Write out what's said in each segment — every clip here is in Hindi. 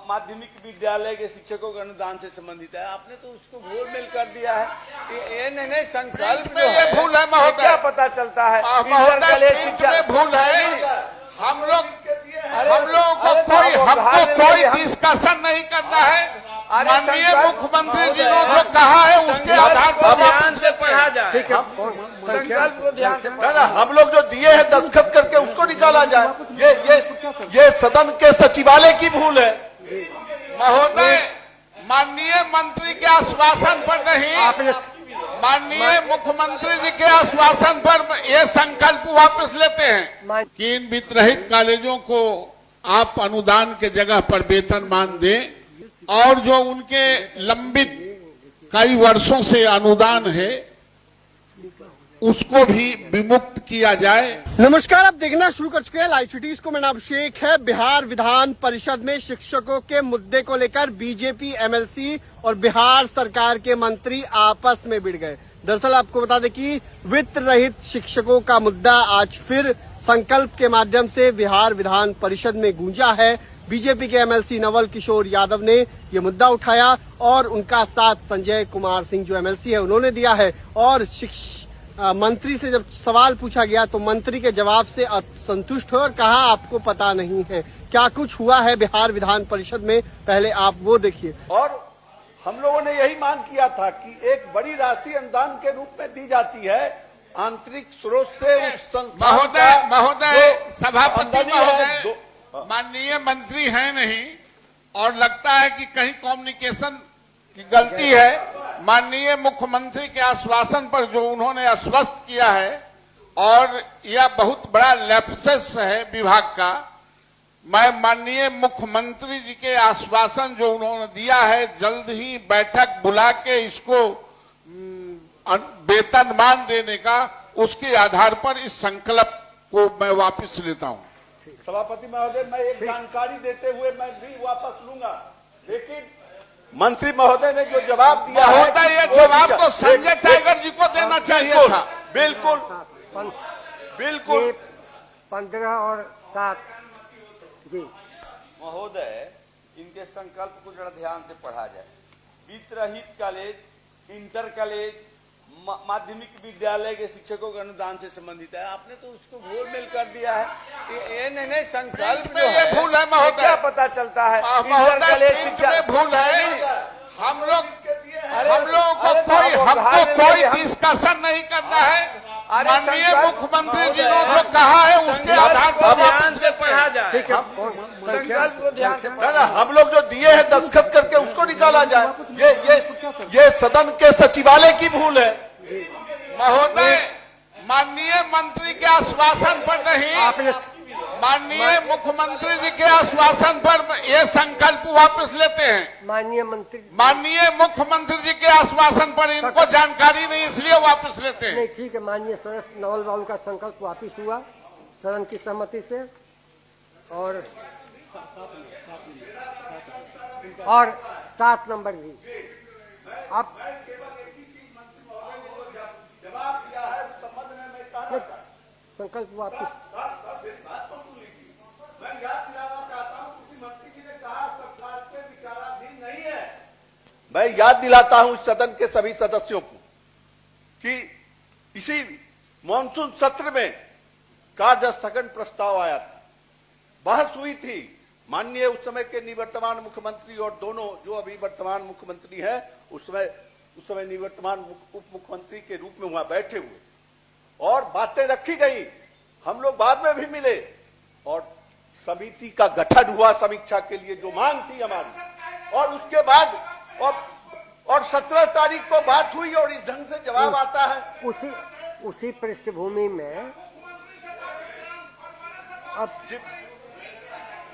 माध्यमिक विद्यालय के शिक्षकों के अनुदान से संबंधित है। आपने तो उसको घोलमेल कर दिया है। ये नहीं संकल्प जो है, भूल है महोदय, क्या पता चलता है महोदय भूल है। हम लोगों को हमको कोई डिस्कशन नहीं करना है। माननीय मुख्यमंत्री जी ने जो कहा है उसके आधार पर ध्यान से पढ़ा जाए। संकल्प को ध्यान से पढ़ा। हम लोग जो दिए हैं दस्तखत करके उसको निकाला जाए। ये सदन के सचिवालय की भूल है महोदय। माननीय मंत्री के आश्वासन पर नहीं, माननीय मुख्यमंत्री जी के आश्वासन पर ये संकल्प वापस लेते हैं कि इन वित्तरहित कॉलेजों को आप अनुदान के जगह पर वेतनमान दें और जो उनके लंबित कई वर्षों से अनुदान है उसको भी विमुक्त किया जाए। नमस्कार, आप देखना शुरू कर चुके हैं लाइव सिटीज को। मेरा नाम अभिषेक है। बिहार विधान परिषद में शिक्षकों के मुद्दे को लेकर बीजेपी एमएलसी और बिहार सरकार के मंत्री आपस में भिड़ गए। दरअसल आपको बता दें कि वित्त रहित शिक्षकों का मुद्दा आज फिर संकल्प के माध्यम से बिहार विधान परिषद में गूंजा है। बीजेपी के एमएलसी नवल किशोर यादव ने ये मुद्दा उठाया और उनका साथ संजय कुमार सिंह जो एमएलसी है उन्होंने दिया है। और मंत्री से जब सवाल पूछा गया तो मंत्री के जवाब से असंतुष्ट हुए और कहा आपको पता नहीं है। क्या कुछ हुआ है बिहार विधान परिषद में, पहले आप वो देखिए। और हम लोगों ने यही मांग किया था कि एक बड़ी राशि अनुदान के रूप में दी जाती है आंतरिक स्रोत से उस संस्थान महोदय सभापति महोदय माननीय मंत्री हैं नहीं और लगता है कि कहीं कम्युनिकेशन की गलती है। माननीय मुख्यमंत्री के आश्वासन पर जो उन्होंने आश्वस्त किया है और यह बहुत बड़ा लैप्सेस है विभाग का। मैं माननीय मुख्यमंत्री जी के आश्वासन जो उन्होंने दिया है जल्द ही बैठक बुला के इसको वेतनमान देने का, उसके आधार पर इस संकल्प को मैं वापस लेता हूं। सभापति महोदय, मैं एक जानकारी देते हुए मैं भी वापस लूंगा, लेकिन मंत्री महोदय ने जो जवाब दिया है ये जवाब तो संजय टाइगर जी को देना चाहिए था। बिल्कुल बिल्कुल 15 और 7 जी महोदय, इनके संकल्प को जरा ध्यान से पढ़ा जाए। वित्त रहित कॉलेज, इंटर कॉलेज, माध्यमिक विद्यालय के शिक्षकों के अनुदान से संबंधित है। आपने तो उसको घोलमेल कर दिया है। ये नहीं संकल्प जो है, भूल है महोदय, क्या पता चलता है। महोदय भूल है। हम लोगों को हमको कोई डिस्कशन नहीं करना है। माननीय मुख्यमंत्री जी ने जो कहा है उसके आधार पर ध्यान से पढ़ा जाए। संकल्प को ध्यान से पढ़ा। हम लोग जो दिए हैं दस्तखत करके उसको निकाला जाए। ये सदन के सचिवालय की भूल है महोदय। माननीय मंत्री के आश्वासन पर नहीं, माननीय मुख्यमंत्री जी के आश्वासन पर ये संकल्प वापस लेते हैं। माननीय मुख्यमंत्री जी के आश्वासन पर इनको जानकारी नहीं, इसलिए वापस लेते हैं। नहीं, ठीक है। माननीय सदस्य नवल बाबू का संकल्प वापस हुआ सदन की सहमति से और 7 नंबर भी। अब संकल्प वापस मैं याद दिलाता हूं सदन के सभी सदस्यों को कि इसी मॉनसून सत्र में कार्य स्थगन प्रस्ताव आया था, बहस हुई थी। माननीय उस समय के निवर्तमान मुख्यमंत्री और दोनों जो अभी वर्तमान मुख्यमंत्री हैं उस समय निवर्तमान उप मुख्यमंत्री के रूप में वहां बैठे हुए और बातें रखी गई। हम लोग बाद में भी मिले और समिति का गठन हुआ समीक्षा के लिए, जो मांग थी हमारी। और उसके बाद और 17 तारीख को बात हुई और इस ढंग से जवाब आता है। उसी पृष्ठभूमि में अब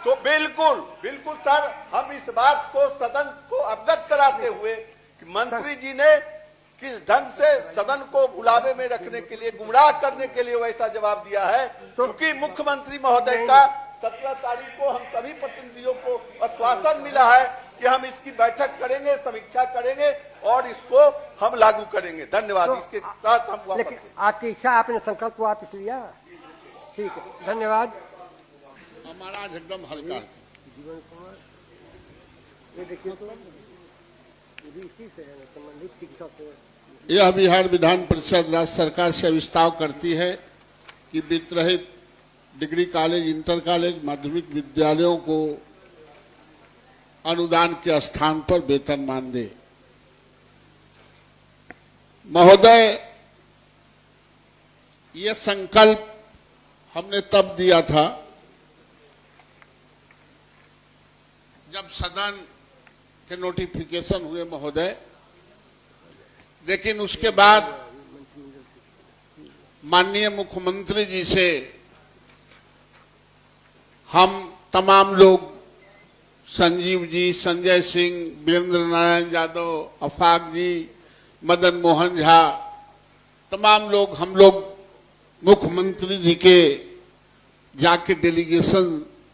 तो बिल्कुल सर, हम इस बात को सदन को अवगत कराते हुए कि मंत्री जी ने किस ढंग से सदन को बुलावे में रखने के लिए, गुमराह करने के लिए वैसा जवाब दिया है, क्योंकि मुख्यमंत्री महोदय का 17 तारीख को हम सभी प्रतिनिधियों को आश्वासन मिला है कि हम इसकी बैठक करेंगे, समीक्षा करेंगे और इसको हम लागू करेंगे। धन्यवाद। इसके साथ हम वापस। लेकिन आपकी इच्छा, आपने संकल्प वापस लिया, ठीक है, धन्यवाद। हमारा एकदम हल्का। ये देखिए तो ये भी इसी से है संबंधित शिक्षा से। यह बिहार विधान परिषद राज्य सरकार से विस्तार करती है कि वित्तरहित डिग्री कॉलेज, इंटर कॉलेज, माध्यमिक विद्यालयों को अनुदान के स्थान पर वेतनमान दे। महोदय, यह संकल्प हमने तब दिया था जब सदन के नोटिफिकेशन हुए महोदय, लेकिन उसके बाद माननीय मुख्यमंत्री जी से हम तमाम लोग, संजीव जी, संजय सिंह, वीरेंद्र नारायण यादव, अफाक जी, मदन मोहन झा, तमाम लोग, हम लोग मुख्यमंत्री जी के जाके डेलीगेशन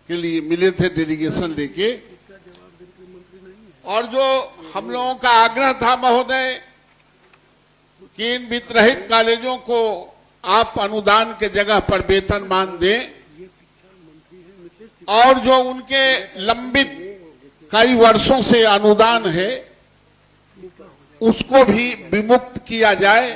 के लिए मिले थे, डेलीगेशन लेके। और जो हम लोगों का आग्रह था महोदय कि इन वित्तरहित कॉलेजों को आप अनुदान के जगह पर वेतनमान दें और जो उनके लंबित कई वर्षों से अनुदान है उसको भी विमुक्त किया जाए।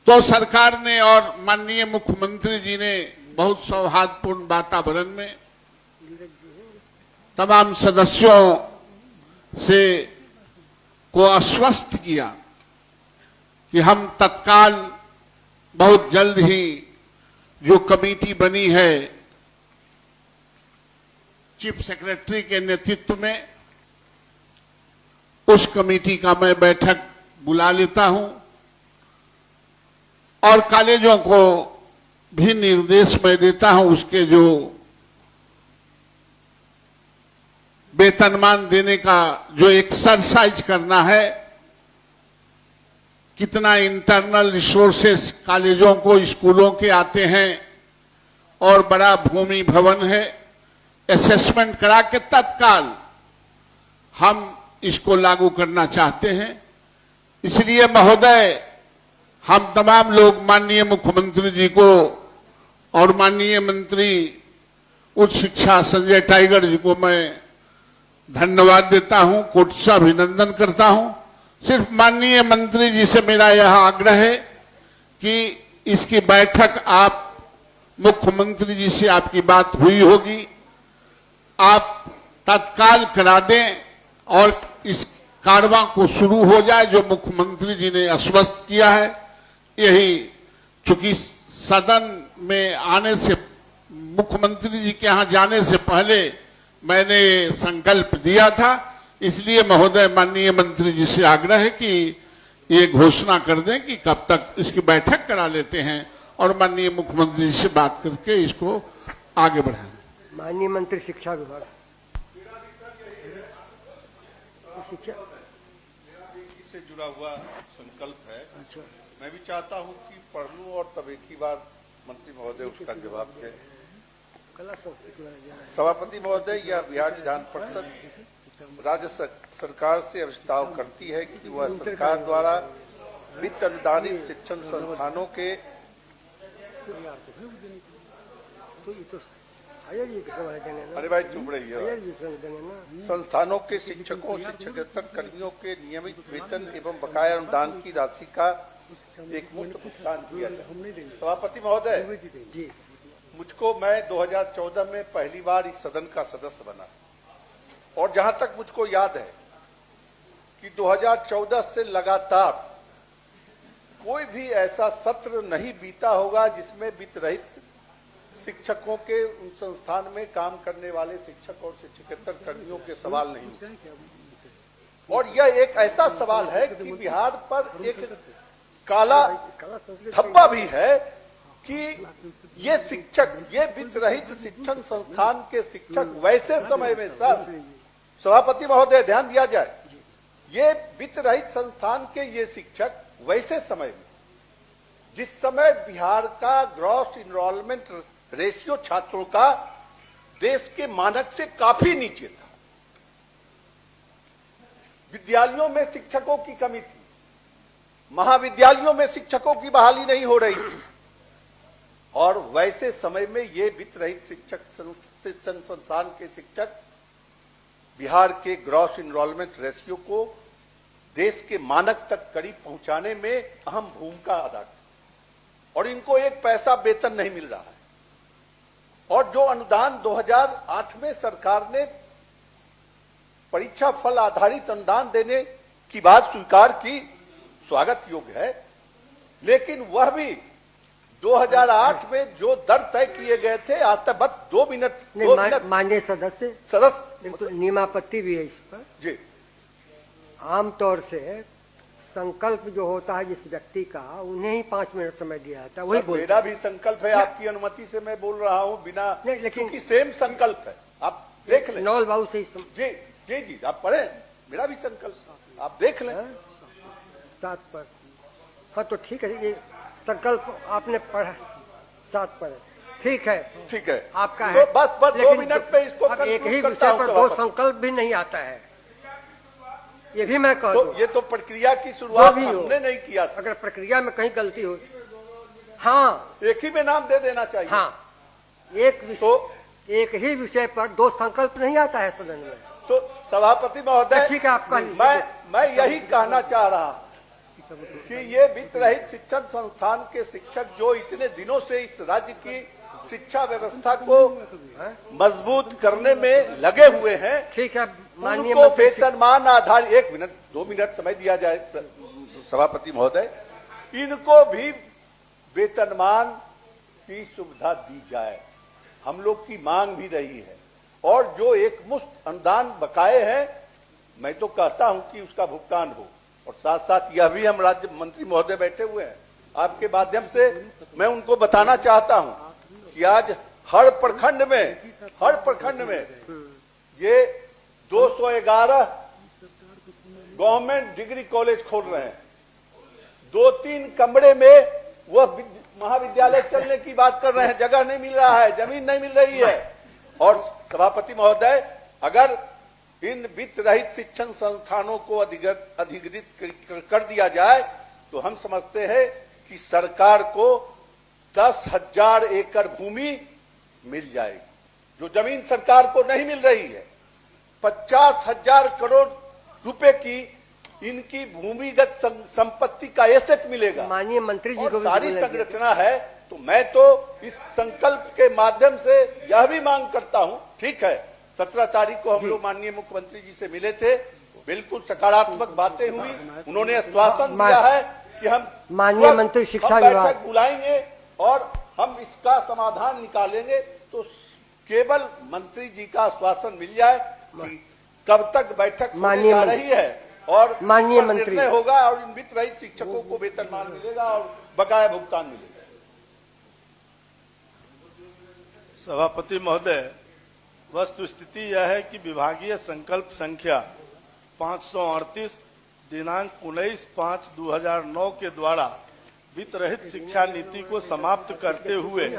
तो सरकार ने और माननीय मुख्यमंत्री जी ने बहुत सौहार्दपूर्ण वातावरण में तमाम सदस्यों से को आश्वस्त किया कि हम तत्काल बहुत जल्द ही जो कमेटी बनी है चीफ सेक्रेटरी के नेतृत्व में, उस कमेटी का मैं बैठक बुला लेता हूं और कॉलेजों को भी निर्देश मैं देता हूं उसके जो वेतनमान देने का जो एक्सरसाइज करना है, कितना इंटरनल रिसोर्सेस कॉलेजों को, स्कूलों के आते हैं और बड़ा भूमि भवन है, असेसमेंट करा के तत्काल हम इसको लागू करना चाहते हैं। इसलिए महोदय, हम तमाम लोग माननीय मुख्यमंत्री जी को और माननीय मंत्री उच्च शिक्षा संजय टाइगर जी को मैं धन्यवाद देता हूं, कोटि अभिनंदन करता हूं। सिर्फ माननीय मंत्री जी से मेरा यह आग्रह है कि इसकी बैठक आप मुख्यमंत्री जी से आपकी बात हुई होगी, आप तत्काल करा दें और इस कार्रवाई को शुरू हो जाए जो मुख्यमंत्री जी ने आश्वस्त किया है। यही चूंकि सदन में आने से, मुख्यमंत्री जी के यहां जाने से पहले मैंने संकल्प दिया था, इसलिए महोदय माननीय मंत्री जी से आग्रह है कि ये घोषणा कर दें कि कब तक इसकी बैठक करा लेते हैं और माननीय मुख्यमंत्री जी से बात करके इसको आगे बढ़ाएं। माननीय मंत्री शिक्षा विभाग, शिक्षा से जुड़ा हुआ संकल्प है। अच्छा, मैं भी चाहता हूं कि पढ़ लूं और तब एक ही बार मंत्री महोदय उसका जवाब दें। सभापति महोदय, यह बिहार विधान परिषद राज्य सरकार से प्रस्ताव करती है कि वह सरकार द्वारा वित्त अनुदानित शिक्षण संस्थानों के अरे भाई चुप रही है, संस्थानों के शिक्षकों, शिक्षकेतर कर्मियों के नियमित वेतन एवं बकाया अनुदान की राशि का एक मुक्त भुगतान किया जाए। सभापति महोदय, मुझको, मैं 2014 में पहली बार इस सदन का सदस्य बना और जहां तक मुझको याद है कि 2014 से लगातार कोई भी ऐसा सत्र नहीं बीता होगा जिसमें वित्त रहित शिक्षकों के उन संस्थान में काम करने वाले शिक्षक और शिक्षकेतर कर्मियों के सवाल नहीं होते। और यह एक ऐसा सवाल है कि बिहार पर एक काला धब्बा भी है कि ये शिक्षक, ये वित्त रहित शिक्षण संस्थान के शिक्षक वैसे समय में, सर सभापति महोदय ध्यान दिया जाए, ये वित्त रहित संस्थान के ये शिक्षक वैसे समय में जिस समय बिहार का ग्रॉस इनरोलमेंट रेशियो छात्रों का देश के मानक से काफी नीचे था, विद्यालयों में शिक्षकों की कमी थी, महाविद्यालयों में शिक्षकों की बहाली नहीं हो रही थी, और वैसे समय में ये वित्त रहित शिक्षक शिक्षण संस्थान के शिक्षक बिहार के ग्रॉस इनरोलमेंट रेशियो को देश के मानक तक करीब पहुंचाने में अहम भूमिका अदा की और इनको एक पैसा वेतन नहीं मिल रहा है। और जो अनुदान 2008 में सरकार ने परीक्षा फल आधारित अनुदान देने की बात स्वीकार की, स्वागत योग्य है, लेकिन वह भी 2008 में जो दर तय किए गए थे आज तक बस 2 मिनट माननीय सदस्य बिल्कुल नियमापत्ति भी है इस पर जी। आमतौर से संकल्प जो होता है जिस व्यक्ति का उन्हें ही 5 मिनट समय दिया जाता है, वही मेरा भी संकल्प है, आपकी अनुमति से मैं बोल रहा हूं बिना, लेकिन क्योंकि सेम संकल्प है, आप देख लें। नवल बाबू से जी जी जी आप पढ़े, मेरा भी संकल्प आप देख लें। 7 पर हाँ तो ठीक है, ये संकल्प आपने पढ़ा 7 पर ठीक है आपका तो है। बस 2 मिनट पे इसको अब एक ही विषय पर 2 संकल्प भी नहीं आता है, ये भी मैं कह दूं। ये तो प्रक्रिया की शुरुआत हमने नहीं किया। अगर प्रक्रिया में कहीं गलती हो, हाँ एक ही में नाम दे देना चाहिए। हाँ एक ही विषय पर 2 संकल्प नहीं आता है सदन में। तो सभापति महोदय ठीक है आपका, मैं यही कहना चाह रहा हूं कि ये वित्त रहित शिक्षण संस्थान के शिक्षक जो इतने दिनों से इस राज्य की शिक्षा व्यवस्था को मजबूत करने में लगे हुए हैं, ठीक है, उनको वेतनमान आधारित 1 मिनट 2 मिनट समय दिया जाए सभापति महोदय, इनको भी वेतनमान की सुविधा दी जाए, हम लोग की मांग भी रही है। और जो एक मुश्त अनुदान बकाये हैं, मैं तो कहता हूं कि उसका भुगतान हो। और साथ साथ यह भी हम राज्य मंत्री महोदय बैठे हुए हैं, आपके माध्यम से मैं उनको बताना चाहता हूं कि आज हर प्रखंड में ये 211 गवर्नमेंट डिग्री कॉलेज खोल रहे हैं। 2-3 कमरे में वह महाविद्यालय चलने की बात कर रहे हैं, जगह नहीं मिल रहा है, जमीन नहीं मिल रही है। और सभापति महोदय, अगर इन वित्त रहित शिक्षण संस्थानों को अधिग्रहित कर दिया जाए तो हम समझते हैं कि सरकार को 10,000 एकड़ भूमि मिल जाएगी, जो जमीन सरकार को नहीं मिल रही है। 50,000 करोड़ रुपए की इनकी भूमिगत संपत्ति का एसेट मिलेगा। माननीय मंत्री जी को सारी संरचना है। तो मैं तो इस संकल्प के माध्यम से यह भी मांग करता हूं, ठीक है 17 तारीख को हम लोग माननीय मुख्यमंत्री जी से मिले थे, बिल्कुल सकारात्मक बातें हुई, उन्होंने आश्वासन दिया है कि हम माननीय मंत्री शिक्षा बैठक बुलाएंगे और हम इसका समाधान निकालेंगे। तो केवल मंत्री जी का आश्वासन मिल जाए कि कब तक बैठक होने जा रही है और माननीय मंत्री निर्णय होगा और इन वित्त रहित शिक्षकों को वेतनमान मिलेगा और बकाया भुगतान मिलेगा। सभापति महोदय, वस्तुस्थिति यह है कि विभागीय संकल्प संख्या 538 दिनांक 19/5/2009 के द्वारा वित्त रहित शिक्षा नीति को समाप्त करते हुए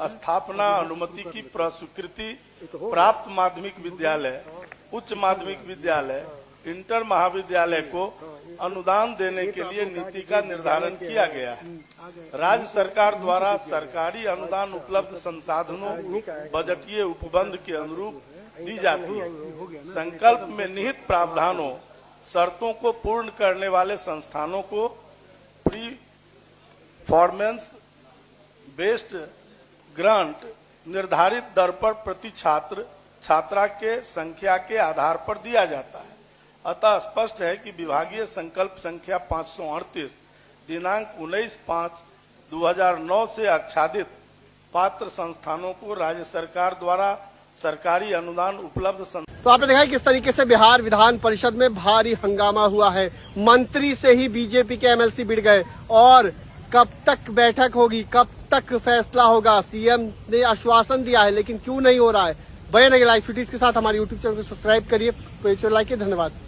स्थापना अनुमति की प्रस्वीकृति प्राप्त माध्यमिक विद्यालय, उच्च माध्यमिक विद्यालय, इंटर महाविद्यालय को अनुदान देने के लिए नीति का निर्धारण किया गया है। राज्य सरकार द्वारा सरकारी अनुदान उपलब्ध संसाधनों बजटीय उपबंध के अनुरूप दी जाती है। संकल्प में निहित प्रावधानों शर्तों को पूर्ण करने वाले संस्थानों को प्री परफॉर्मेंस बेस्ड ग्रांट निर्धारित दर पर प्रति छात्र छात्रा के संख्या के आधार पर दिया जाता है। अतः स्पष्ट है कि विभागीय संकल्प संख्या 538 दिनांक 19/5/2009 से आच्छादित पात्र संस्थानों को राज्य सरकार द्वारा सरकारी अनुदान उपलब्ध। तो आपने देखा किस तरीके से बिहार विधान परिषद में भारी हंगामा हुआ है। मंत्री से ही बीजेपी के एमएलसी भिड़ गए और कब तक बैठक होगी, कब तक फैसला होगा, सीएम ने आश्वासन दिया है लेकिन क्यों नहीं हो रहा है। बने रहिए लाइव सिटीज के साथ, हमारे यूट्यूब चैनल को सब्सक्राइब करिए, पेज को लाइक, धन्यवाद।